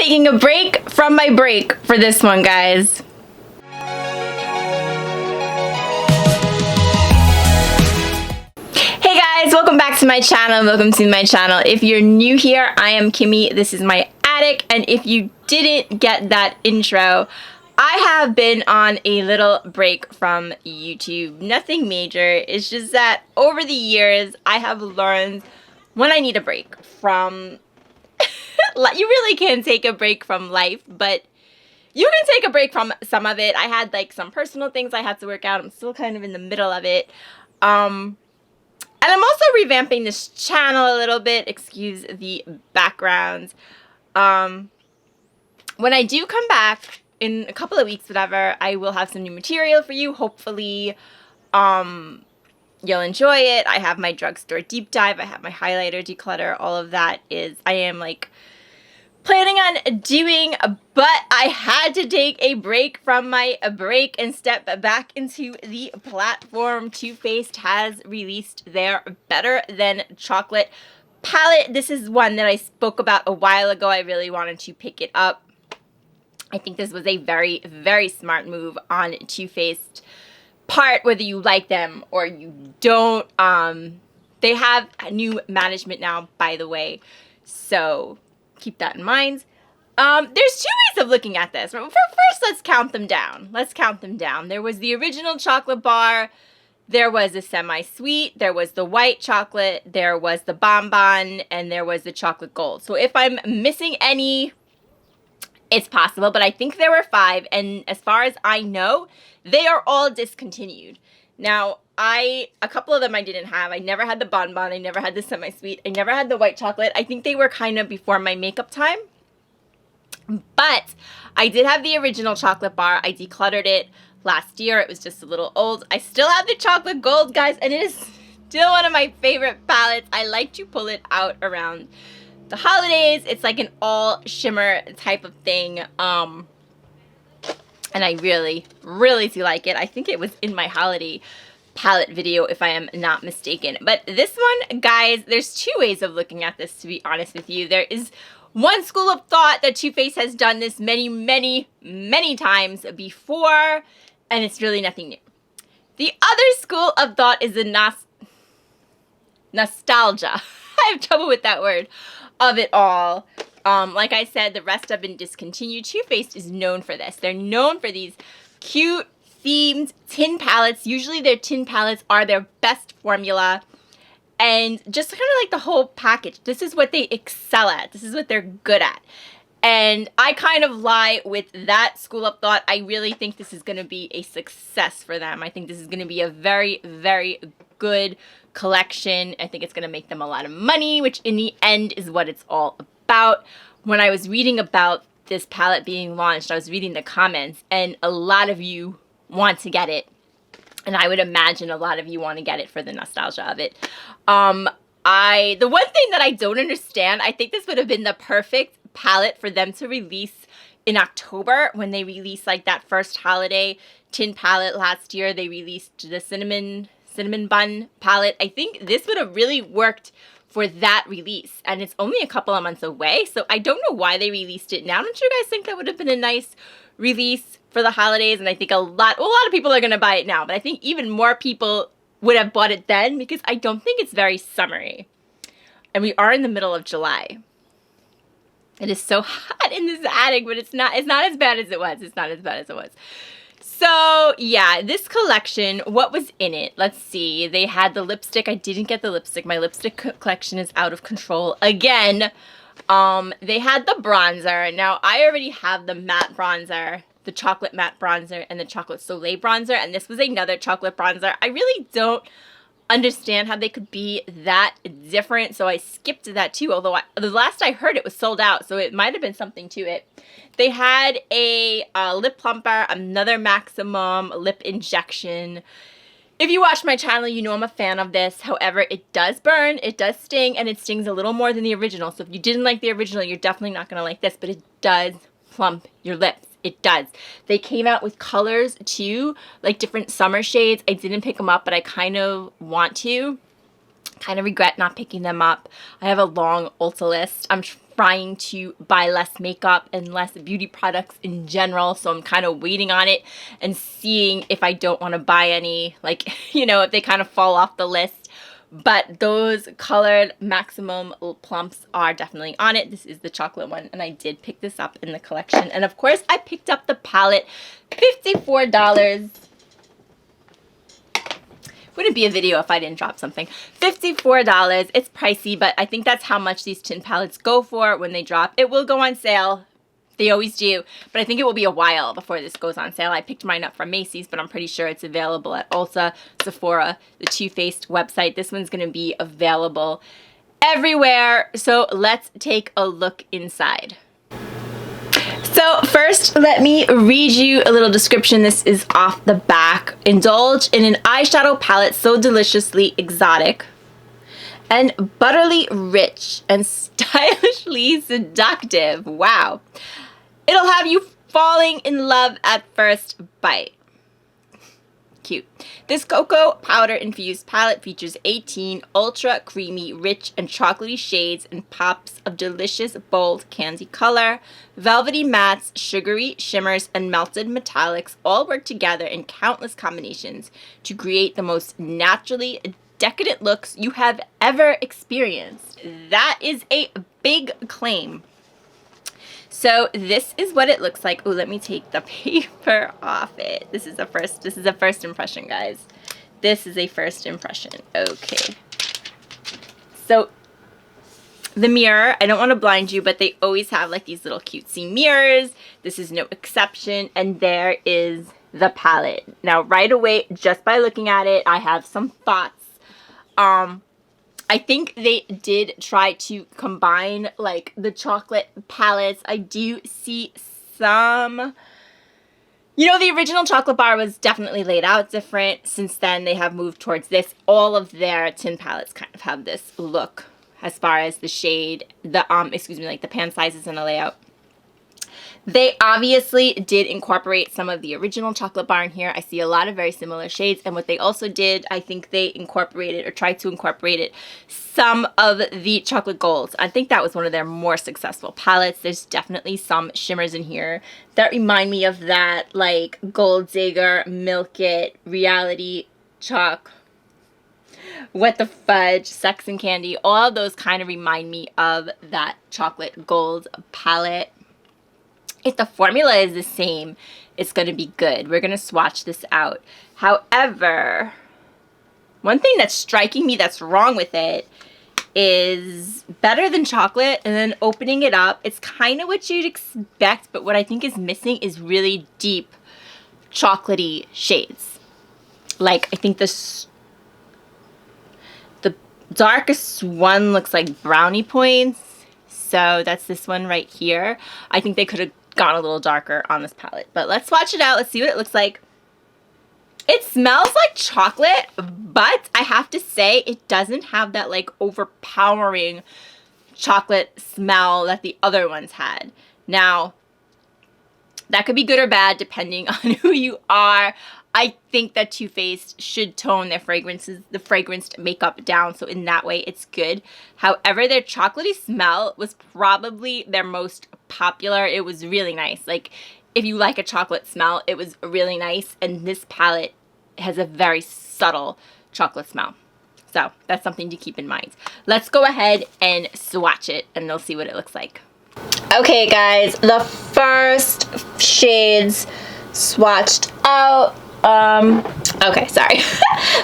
taking a break from my break for this one, guys. Hey guys, welcome back to my channel. Welcome to my channel. If you're new here, I am Kimmie. This is my attic, and if you didn't get that intro, I have been on a little break from YouTube. Nothing major. It's just that over the years, I have learned when I need a break from... You really can take a break from life, but you can take a break from some of it. I had like some personal things I had to work out. I'm still kind of in the middle of it. And I'm also revamping this channel a little bit. Excuse the background. When I do come back in a couple of weeks, whatever, I will have some new material for you. Hopefully, you'll enjoy it. I have my drugstore deep dive. I have my highlighter declutter. All of that is, I am like planning on doing, but I had to take a break from my break and step back into the platform. Too Faced has released their Better Than Chocolate palette. This is one that I spoke about a while ago. I really wanted to pick it up. I think this was a very, very smart move on Too Faced part, whether you like them or you don't. They have a new management now, by the way, so keep that in mind. There's two ways of looking at this. First, let's count them down. There was the original chocolate bar, there was a semi-sweet, there was the white chocolate, there was the bonbon, and there was the chocolate gold. So if I'm missing any, it's possible, but I think there were 5, and as far as I know, they are all discontinued. Now, a couple of them I didn't have. I never had the bonbon, I never had the semi-sweet, I never had the white chocolate. I think they were kind of before my makeup time. But I did have the original chocolate bar. I decluttered it last year. It was just a little old. I still have the chocolate gold, guys, and it is still one of my favorite palettes. I like to pull it out around the holidays. It's like an all shimmer type of thing. And I really, really do like it. I think it was in my holiday palette video, if I am not mistaken. But this one, guys, there's two ways of looking at this, to be honest with you. There is one school of thought that Too Faced has done this many, many, many times before, and it's really nothing new. The other school of thought is the nostalgia. I have trouble with that word, of it all. Like I said, the rest have been discontinued. Too Faced is known for this. They're known for these cute themed tin palettes. Usually their tin palettes are their best formula. And just kind of like the whole package. This is what they excel at. This is what they're good at. And I kind of lie with that school of thought. I really think this is going to be a success for them. I think this is going to be a very, very good collection. I think it's going to make them a lot of money, which in the end is what it's all about. When I was reading about this palette being launched, I was reading the comments, and a lot of you want to get it. And I would imagine a lot of you want to get it for the nostalgia of it. The one thing that I don't understand, I think this would have been the perfect palette for them to release in October when they released like that first holiday tin palette last year. They released the cinnamon bun palette. I think this would have really worked for that release, and it's only a couple of months away, so I don't know why they released it now. Don't you guys think that would have been a nice release for the holidays? And I think a lot of people are going to buy it now, but I think even more people would have bought it then, because I don't think it's very summery. And we are in the middle of July. It is so hot in this attic, but it's not as bad as it was. It's not as bad as it was. So, yeah, this collection, what was in it? Let's see. They had the lipstick. I didn't get the lipstick. My lipstick collection is out of control again. They had the bronzer. Now, I already have the matte bronzer, the chocolate matte bronzer, and the chocolate soleil bronzer, and this was another chocolate bronzer. I really don't understand how they could be that different, so I skipped that too, although the last I heard it was sold out, so it might have been something to it. They had a lip plumper, another maximum lip injection. If you watch my channel, you know I'm a fan of this. However, it does burn, it does sting, and it stings a little more than the original. So if you didn't like the original, you're definitely not going to like this, but it does plump your lips. It does. They came out with colors too, like different summer shades. I didn't pick them up, but I kind of want to. Kind of regret not picking them up. I have a long Ulta list. I'm trying to buy less makeup and less beauty products in general, so I'm kind of waiting on it and seeing if I don't want to buy any, like, you know, if they kind of fall off the list. But those colored maximum plumps are definitely on it. This is the chocolate one, and I did pick this up in the collection. And of course, I picked up the palette, $54. Wouldn't be a video if I didn't drop something. $54. It's pricey, but I think that's how much these tin palettes go for when they drop. It will go on sale. They always do, but I think it will be a while before this goes on sale. I picked mine up from Macy's, but I'm pretty sure it's available at Ulta, Sephora, the Too Faced website. This one's going to be available everywhere. So let's take a look inside. So first, let me read you a little description. This is off the back. Indulge in an eyeshadow palette so deliciously exotic and butterly rich and stylishly seductive. Wow. It'll have you falling in love at first bite. Cute. This cocoa powder infused palette features 18 ultra creamy, rich, and chocolatey shades and pops of delicious, bold candy color. Velvety mattes, sugary shimmers, and melted metallics all work together in countless combinations to create the most naturally decadent looks you have ever experienced. That is a big claim. So this is what it looks like. Oh, let me take the paper off it. This is a first impression, guys. This is a first impression. Okay. So the mirror, I don't want to blind you, but they always have like these little cutesy mirrors. This is no exception. And there is the palette. Now, right away, just by looking at it, I have some thoughts. I think they did try to combine like the chocolate palettes. I do see some, you know, the original chocolate bar was definitely laid out different. Since then, they have moved towards this. All of their tin palettes kind of have this look as far as the shade, like the pan sizes and the layout. They obviously did incorporate some of the original chocolate bar in here. I see a lot of very similar shades. And what they also did, I think they incorporated or tried to incorporate it, some of the chocolate golds. I think that was one of their more successful palettes. There's definitely some shimmers in here that remind me of that, like Gold Digger, Milk It, Reality Chalk, What the Fudge, Sex and Candy. All of those kind of remind me of that chocolate gold palette. If the formula is the same, it's going to be good. We're going to swatch this out. However, one thing that's striking me that's wrong with it is better than chocolate, and then opening it up, it's kind of what you'd expect, but what I think is missing is really deep chocolatey shades. Like, I think the darkest one looks like brownie points, so that's this one right here. I think they could have gone a little darker on this palette, but let's swatch it out. Let's see what it looks like. It smells like chocolate, but I have to say it doesn't have that like overpowering chocolate smell that the other ones had. Now, that could be good or bad depending on who you are. I think that Too Faced should tone their fragrances, the fragranced makeup down, so in that way it's good. However, their chocolatey smell was probably their most popular. It was really nice. Like, if you like a chocolate smell, it was really nice, and this palette has a very subtle chocolate smell. So that's something to keep in mind. Let's go ahead and swatch it, and they'll see what it looks like. Okay, guys, the first shades swatched out. Okay, sorry.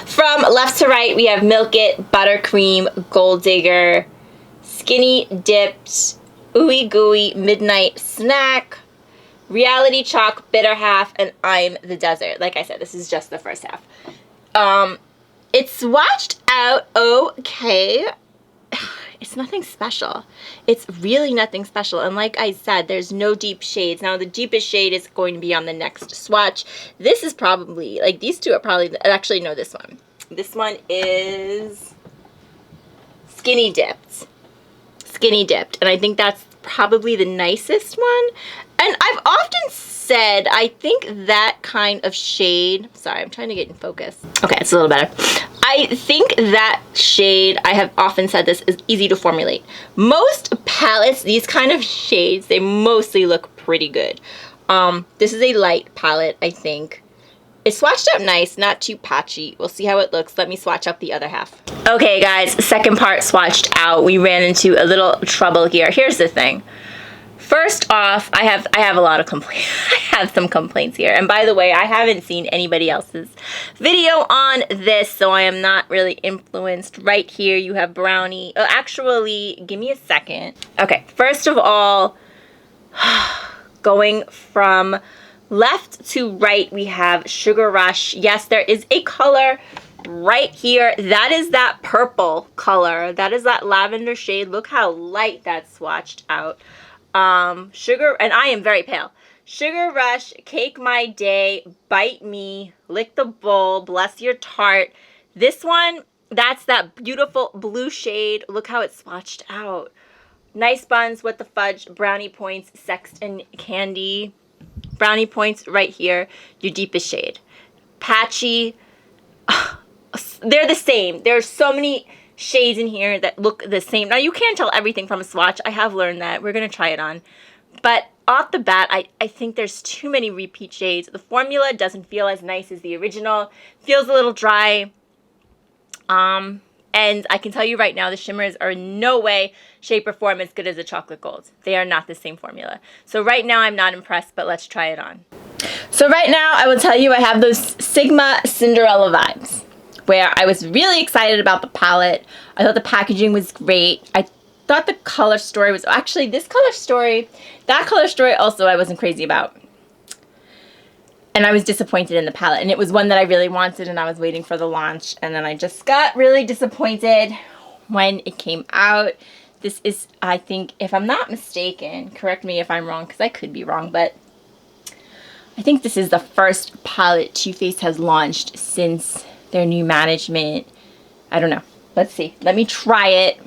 From left to right, we have Milk It, Buttercream, Gold Digger, Skinny Dipped, Ooey Gooey, Midnight Snack, Reality Chalk, Bitter Half, and I'm the Desert. Like I said, this is just the first half. It's swatched out okay. It's nothing special. It's really nothing special. And like I said, there's no deep shades. Now, the deepest shade is going to be on the next swatch. This is probably, like, these two are probably, actually, no, this one. This one is Skinny Dipped. Skinny Dipped. And I think that's probably the nicest one. And I've often said, I think that kind of shade, sorry, I'm trying to get in focus. Okay, it's a little better. I think that shade, I have often said this, is easy to formulate. Most palettes, these kind of shades, they mostly look pretty good. This is a light palette, I think. It's swatched out nice, not too patchy. We'll see how it looks. Let me swatch up the other half. Okay guys, second part swatched out. We ran into a little trouble here. Here's the thing. First off, I have a lot of complaints. I have some complaints here. And by the way, I haven't seen anybody else's video on this, so I am not really influenced. Right here you have brownie. Oh, actually, give me a second. Okay, first of all, going from left to right, we have Sugar Rush. Yes, there is a color right here. That is that purple color. That is that lavender shade. Look how light that's swatched out. Sugar, and I am very pale. Sugar Rush, Cake My Day, Bite Me, Lick the Bowl, Bless Your Tart. This one, that's that beautiful blue shade. Look how it's swatched out. Nice Buns, What the Fudge, Brownie Points, Sex and Candy. Brownie Points right here, your deepest shade. Patchy, they're the same. There's so many shades in here that look the same. Now you can't tell everything from a swatch. I have learned that. We're going to try it on. But off the bat, I think there's too many repeat shades. The formula doesn't feel as nice as the original. Feels a little dry. And I can tell you right now, the shimmers are in no way, shape, or form as good as the chocolate gold. They are not the same formula. So right now, I'm not impressed, but let's try it on. So right now, I will tell you I have those Sigma Cinderella vibes, where I was really excited about the palette. I thought the packaging was great. I thought the color story was, actually this color story, that color story also I wasn't crazy about. And I was disappointed in the palette. And it was one that I really wanted, and I was waiting for the launch. And then I just got really disappointed when it came out. This is, I think, if I'm not mistaken, correct me if I'm wrong, because I could be wrong, but I think this is the first palette Too Faced has launched since their new management. I don't know. Let's see. Let me try it.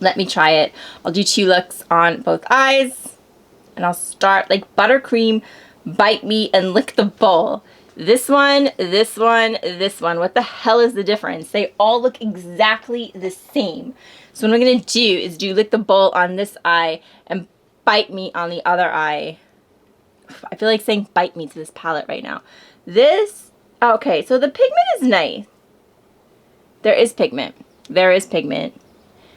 Let me try it. I'll do 2 looks on both eyes. And I'll start like buttercream, Bite Me, and Lick the Bowl. This one, this one, this one. What the hell is the difference? They all look exactly the same. So what I'm going to do is do Lick the Bowl on this eye and Bite Me on the other eye. I feel like saying Bite Me to this palette right now. This, okay, so the pigment is nice. There is pigment. There is pigment.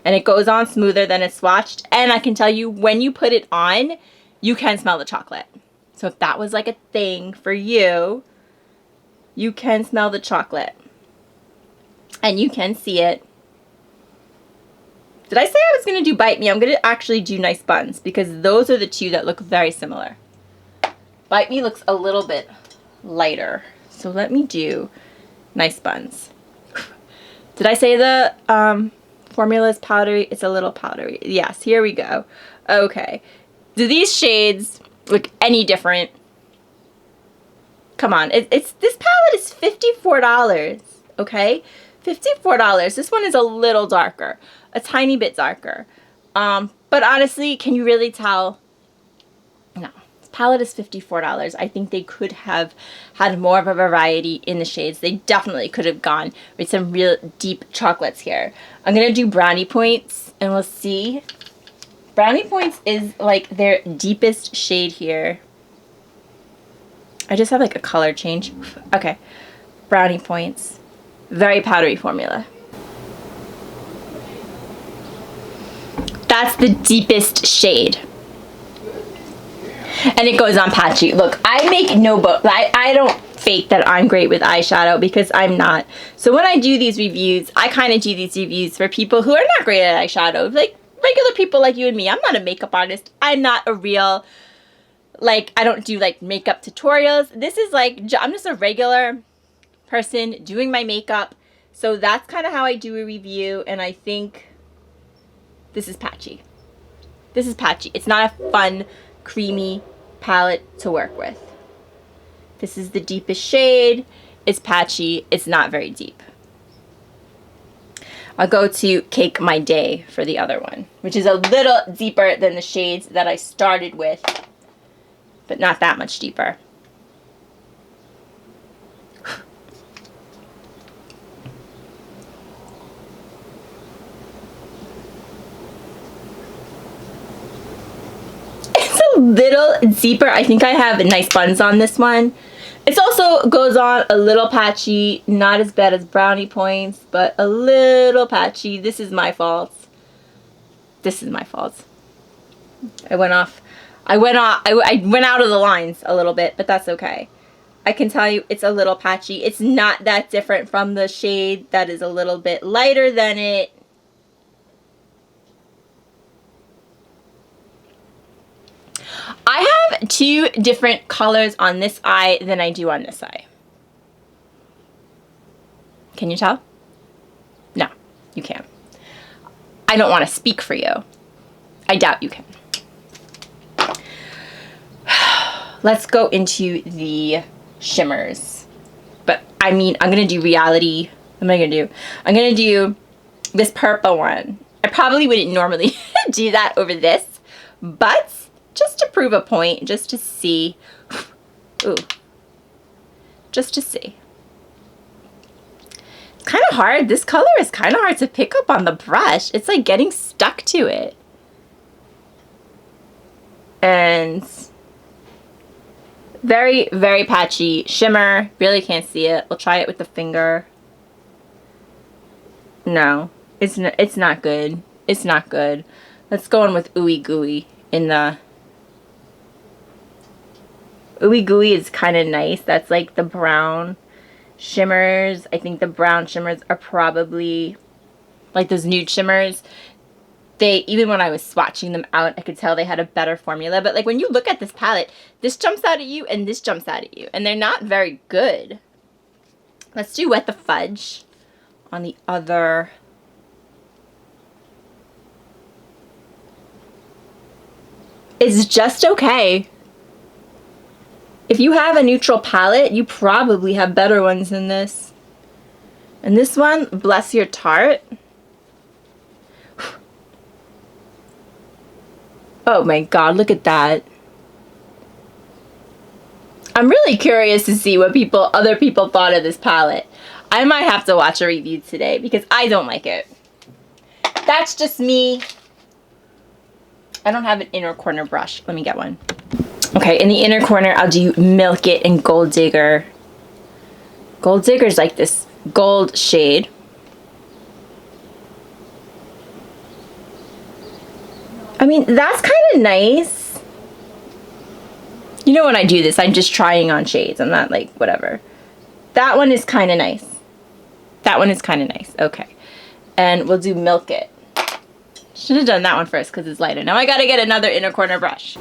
And it goes on smoother than it's swatched. And I can tell you, when you put it on, you can smell the chocolate. So if that was like a thing for you, you can smell the chocolate. And you can see it. Did I say I was going to do Bite Me? I'm going to actually do Nice Buns, because those are the 2 that look very similar. Bite Me looks a little bit lighter. So let me do Nice Buns. Did I say the formula is powdery? It's a little powdery. Yes, here we go. Okay. Do these shades look any different? Come on. This palette is $54. Okay? $54. This one is a little darker. A tiny bit darker. But honestly, can you really tell? No. This palette is $54. I think they could have had more of a variety in the shades. They definitely could have gone with some real deep chocolates here. I'm going to do Brownie Points, and we'll see. Brownie Points is like their deepest shade here. I just have like a color change. Okay. Brownie Points. Very powdery formula. That's the deepest shade. And it goes on patchy. Look, I make no I don't fake that I'm great with eyeshadow, because I'm not. So when I do these reviews, I kind of do these reviews for people who are not great at eyeshadow. Like regular people like you and me. I'm not a makeup artist. I'm not a real, like, I don't do like makeup tutorials. This is like, I'm just a regular person doing my makeup. So that's kind of how I do a review. And I think this is patchy. This is patchy. It's not a fun, creamy palette to work with. This is the deepest shade. It's patchy. It's not very deep. I'll go to Cake My Day for the other one, which is a little deeper than the shades that I started with. but not that much deeper. It's a little deeper. I think I have nice buns on this one. It also goes on a little patchy, not as bad as Brownie Points, but a little patchy. This is my fault. This is my fault. I went out of the lines a little bit, but that's okay. I can tell you it's a little patchy. It's not that different from the shade that is a little bit lighter than it. I have two different colors on this eye than I do on this eye. Can you tell? No, you can't. I don't want to speak for you. I doubt you can. Let's go into the shimmers. But I mean, I'm going to do reality. What am I going to do? I'm going to do this purple one. I probably wouldn't normally do that over this, but just to prove a point, just to see. Ooh. Just to see. It's kind of hard. This color is kind of hard to pick up on the brush. It's like getting stuck to it. And very, very patchy shimmer. Really can't see it. We'll try it with the finger. No, it's not good. It's not good. Let's go in with Ooey Gooey in the... Ooey Gooey is kind of nice. That's like the brown shimmers. I think the brown shimmers are probably like those nude shimmers. They, even when I was swatching them out, I could tell they had a better formula. But like when you look at this palette, this jumps out at you and this jumps out at you. And they're not very good. Let's do Wet the Fudge on the other. It's just okay. If you have a neutral palette, you probably have better ones than this. And this one, Bless Your Tart. Oh my god, look at that. I'm really curious to see what other people thought of this palette. I might have to watch a review today because I don't like it. That's just me. I don't have an inner corner brush. Let me get one. Okay, in the inner corner, I'll do Milk It and Gold Digger. Gold Digger's like this gold shade. I mean, that's kind of nice. You know when I do this, I'm just trying on shades. I'm not like, whatever. That one is kind of nice. That one is kind of nice. Okay. And we'll do Milk It. Should have done that one first because it's lighter. Now I got to get another inner corner brush.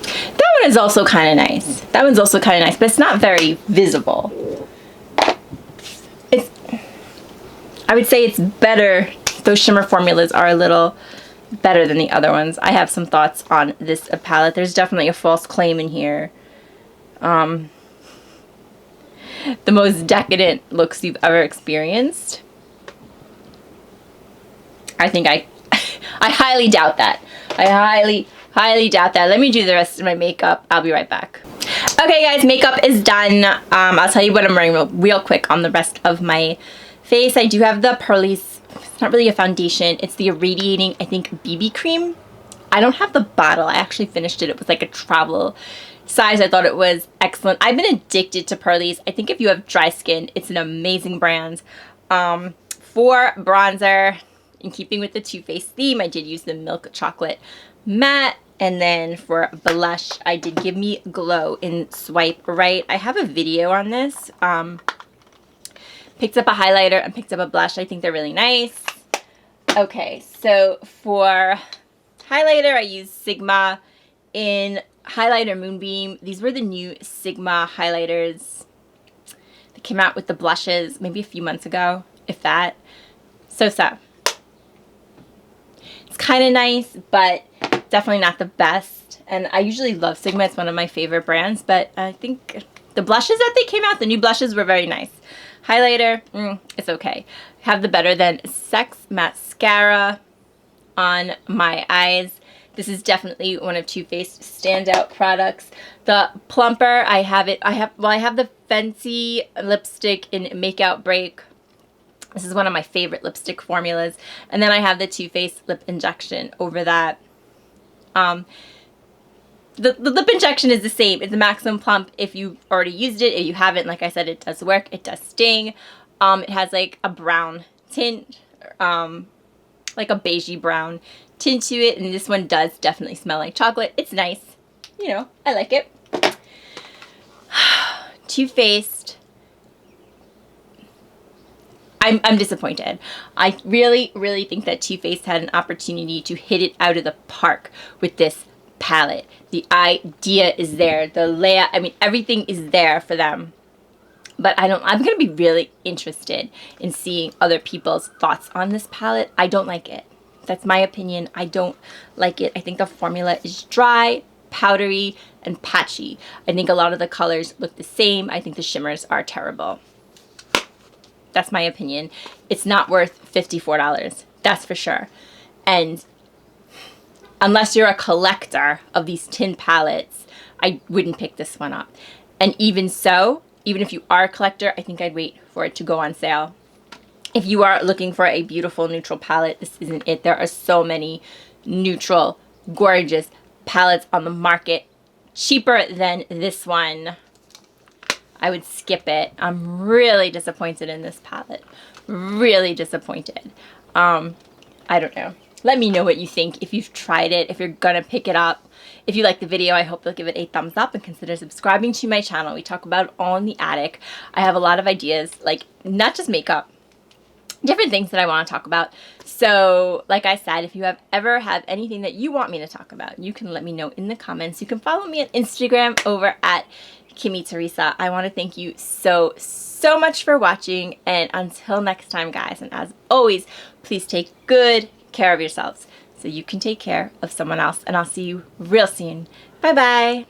That one is also kind of nice. That one's also kind of nice, but it's not very visible. I would say it's better. Those shimmer formulas are a little better than the other ones. I have some thoughts on this palette. There's definitely a false claim in here. The most decadent looks you've ever experienced. I think I highly doubt that. I highly doubt that. Let me do the rest of my makeup. I'll be right back. Okay guys, makeup is done. I'll tell you what I'm wearing real quick on the rest of my face. I do have the Pearlies. It's not really a foundation. It's the Irradiating, I think, BB cream. I don't have the bottle. I actually finished it. It was like a travel size. I thought it was excellent. I've been addicted to Pearlies. I think if you have dry skin, it's an amazing brand. For bronzer, in keeping with the Too Faced theme, I did use the Milk Chocolate Matte. And then for blush, I did Give Me Glow in Swipe Right. I have a video on this. Picked up a highlighter and picked up a blush. I think they're really nice. Okay, so for highlighter, I used Sigma in Highlighter Moonbeam. These were the new Sigma highlighters. They came out with the blushes maybe a few months ago, if that. So. It's kind of nice, but definitely not the best. And I usually love Sigma. It's one of my favorite brands, but I think the blushes that they came out, the new blushes, were very nice. Highlighter, it's okay. I have the Better Than Sex Mascara on my eyes. This is definitely one of Too Faced standout products. The Plumper, I have the Fenty lipstick in Makeout Break. This is one of my favorite lipstick formulas. And then I have the Too Faced lip injection over that. The lip injection is the same. It's a Maximum Plump if you've already used it. If you haven't, like I said, it does work. It does sting. It has like a brown tint, like a beigey brown tint to it. And this one does definitely smell like chocolate. It's nice. You know, I like it. Too Faced. I'm disappointed. I really, really think that Too Faced had an opportunity to hit it out of the park with this palette. The idea is there. The layout, I mean, everything is there for them. But I'm going to be really interested in seeing other people's thoughts on this palette. I don't like it. That's my opinion. I don't like it. I think the formula is dry, powdery, and patchy. I think a lot of the colors look the same. I think the shimmers are terrible. That's my opinion. It's not worth $54. That's for sure. And unless you're a collector of these tin palettes, I wouldn't pick this one up. And even so, even if you are a collector, I think I'd wait for it to go on sale. If you are looking for a beautiful neutral palette, this isn't it. There are so many neutral, gorgeous palettes on the market, cheaper than this one. I would skip it. I'm really disappointed in this palette. Really disappointed. I don't know. Let me know what you think if you've tried it, if you're gonna pick it up. If you like the video, I hope you'll give it a thumbs up and consider subscribing to my channel. We talk about it all in the attic. I have a lot of ideas, like not just makeup, different things that I want to talk about. So, like I said, if you ever have anything that you want me to talk about, you can let me know in the comments. You can follow me on Instagram over at Kimmie Teresa. I want to thank you so much for watching, and until next time, guys, and as always, please take good care of yourselves so you can take care of someone else, and I'll see you real soon. Bye bye.